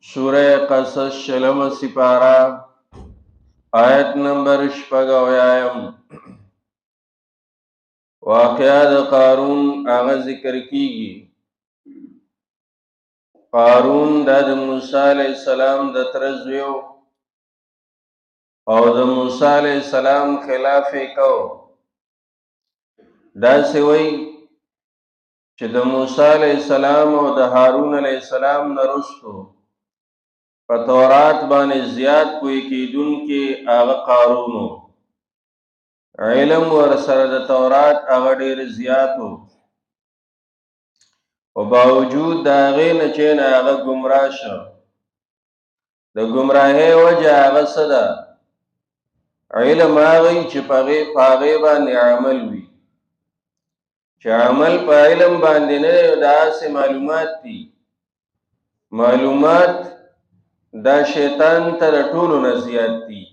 سورہ قصص شلم سپارہ آیت نمبر شپږ واقعہ د قارون هغه ذکر کیږي. قارون د موسی علیہ السلام د تر زوی او د موسی علیہ السلام خلاف کو. دا سوی چې د موسی علیہ السلام او د هارون علیہ السلام نرستو په تورات باندې زیات کوئی کیدون کې هغه قارونو علم ورسره د تورات هغه ډیر زیاتو، او باوجود دا هغې نه چې نه هغه ګمراه شو. د ګمراهۍ وجه هغه څه ده؟ علم هغه چې په هغې باندې عمل وي، چې عمل په علم باندې نه دی، داسې معلومات دي. معلومات دا شیطان ته د ټولو نه زیات دي،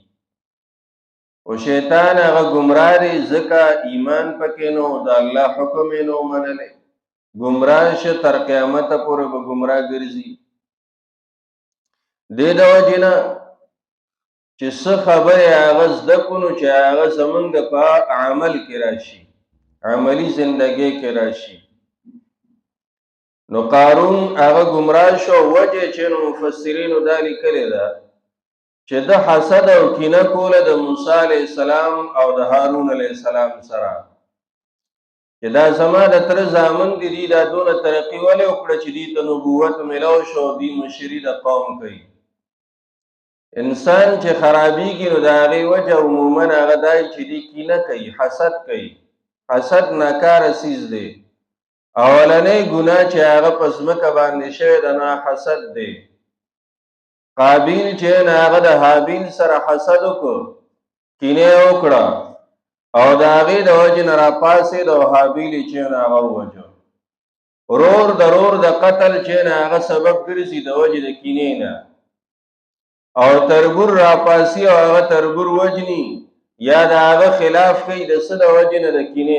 او شیطان هغه ګمراه دی ځکه ایمان پکې نو، د الله حکم یې نو منلی. گمراه شه تر قیامت پورې به گمراه ګرځي. دې د وجې نه چې څه خبرې هغه زده کړو نو چې هغه زمونږ په عمل کې راشي، عملی زندګۍ کې راشي. نو قارون هغه گمراه شو. وجه چې نو مفسرینو دا لیکلې ده چې د حسد او کینه کوله د موسی علیہ السلام او د هارون علیہ السلام سره، چې دا زما د تر زامن دي دا دونه ترقی ولې وکړه چې دې ته نبوت ملو شو، دې مشري د قوم کوي. انسان چې خرابېږي نو د هغې وجه عموما هغه دی چې دې کینه کوي، حسد کوي. حسد ناکاره څیز دی. اولنی ګناه چې هغه په ځمکه باندې شوی ده نو حسد دی. قابیل چې نه هغه د حابیل سره حسد وکړو، کینه وکړه، او د هغې د وجې نه راپاڅېد او حابیل یې چې نه هغه ووژه. ورور د رور د قتل چې نه هغه سبب ګرځي د وجې د کینې نه، او تربور راپاسي او هغه تربور وجني، یا د هغه خلاف کوي د څه د وجې نه؟ د کینې